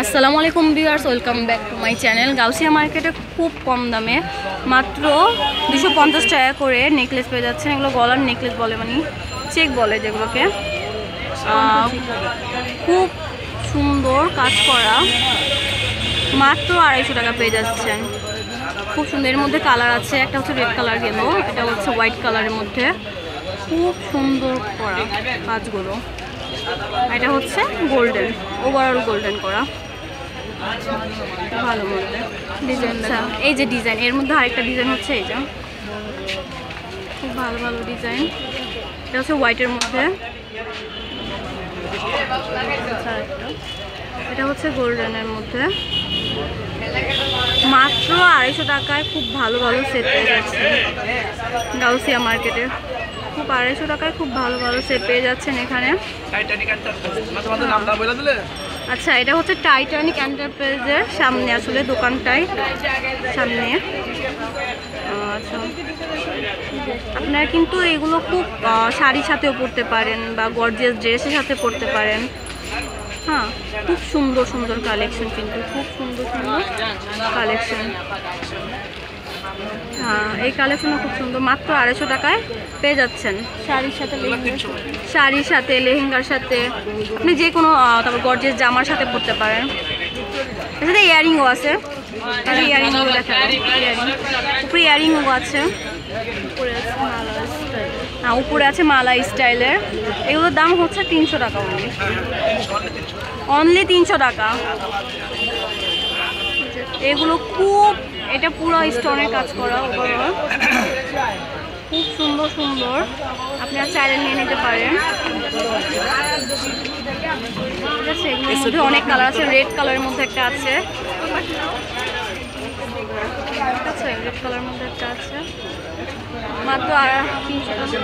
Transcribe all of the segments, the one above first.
আসসালামু আলাইকুম viewers, welcome back to my channel. Gausia মার্কেটে খুব কম দামে মাত্র 250 টাকা করে নেকলেস পেয়ে যাচ্ছেন। এগুলো গলার নেকলেস বলে, মানে চেক বলে যেগুলোকে। খুব সুন্দর কাজ করা, মাত্র 250 টাকা পেয়ে যাচ্ছেন। খুব সুন্দর, এর মধ্যে কালার আছে, একটা হচ্ছে রেড কালার গেল, এটা হচ্ছে হোয়াইট কালারের মধ্যে। খুব সুন্দর করা কাজগুলো। এটা হচ্ছে গোল্ডেন, ওভারঅল গোল্ডেন করা, ভালো মধ্যে ডিজাইন। এই যে ডিজাইন, এর মধ্যে আরেকটা ডিজাইন হচ্ছে এই যে, খুব ভালো ভালো ডিজাইন। এটা হচ্ছে হোয়াইটের মধ্যে, এটা হচ্ছে গোল্ডেনের মধ্যে। মাত্র 250 টাকায় খুব ভালো ভালো সেট পেয়ে যাচ্ছে গাউসিয়া মার্কেটে। খুব 250 টাকায় খুব ভালো ভালো সেট পেয়ে যাচ্ছেন এখানে। আচ্ছা, এটা হচ্ছে টাইটানিক এন্টারপ্রাইজের সামনে, আসলে দোকানটাই সামনে। আচ্ছা, আপনারা কিন্তু এগুলো খুব শাড়ির সাথেও পরতে পারেন বা গর্জিয়াস ড্রেসের সাথে পরতে পারেন। হ্যাঁ, খুব সুন্দর সুন্দর কালেকশন, কিন্তু খুব সুন্দর সুন্দর কালেকশন। হ্যাঁ, এই কালেকশনও খুব সুন্দর। মাত্র 250 টাকায় পেয়ে যাচ্ছেন শাড়ির সাথে, শাড়ির সাথে, লেহেঙ্গার সাথে, আপনি যে কোনো তারপর গর্জিয়াস জামার সাথে পরতে পারেন। এর সাথে ইয়ারিংও আছে, ইয়ারিংগুলো দেখা যায়, উপরে ইয়ারিংও আছে, উপরে আছে মালা স্টাইলের। এগুলোর দাম হচ্ছে 300 টাকা, অনলি 300 টাকা। এগুলো খুব, এটা পুরো স্টোনের কাজ করা, ওভারঅল খুব সুন্দর সুন্দর, আপনারা চাইলে নিয়ে নিতে পারেন। ঠিক আছে, এগুলোর মধ্যে অনেক কালার আছে, রেড কালারের মধ্যে একটা আছে, ঠিক আছে, রেড কালারের মধ্যে একটা আছে, মাত্র 300 টাকা।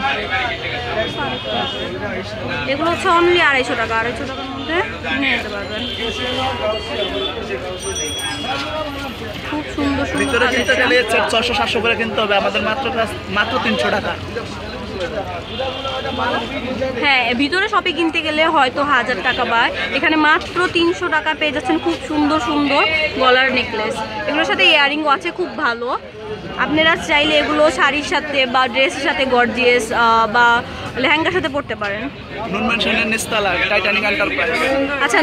এগুলো হচ্ছে অনলি 250 টাকা, 250 টাকার মধ্যে নিয়ে যেতে পারবেন। খুব সুন্দর সুন্দর, 600-700 করে কিনতে হবে, আমাদের মাত্র 300 টাকা। হ্যাঁ, ভিতরে শপে কিনতে গেলে হয়তো 1000 টাকা, বা এখানে মাত্র 300 টাকা পেয়ে যাচ্ছেন খুব সুন্দর সুন্দর গলার নেকলেস। এগুলোর সাথে ইয়ারিংও আছে, খুব ভালো। আপনারা চাইলে এগুলো শাড়ির সাথে বা ড্রেসের সাথে গর্জিয়াস বা লেহেঙ্গার সাথে পরতে পারেন। নূর ম্যানশনের নিচতলা টাইটানিক এন্টারপ্রাইজ। আচ্ছা,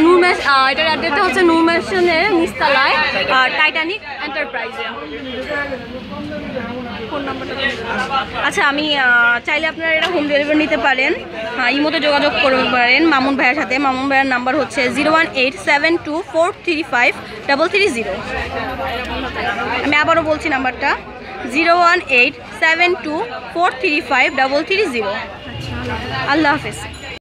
এটার অ্যাড্রেসটা হচ্ছে নূর ম্যানশনের নিচতলায় টাইটানিক এন্টারপ্রাইজে। ফোন নাম্বারটা, আচ্ছা, আমি চাইলে আপনারা এটা হোম ডেলিভারি নিতে পারেন। হ্যাঁ, ইমোতে যোগাযোগ করতে পারেন মামুন ভাইয়ের সাথে। মামুন ভাইয়ের নাম্বার হচ্ছে 01872435330। আমি আবারও বলছি নাম্বারটা 01872435330। আল্লাহ হাফেজ।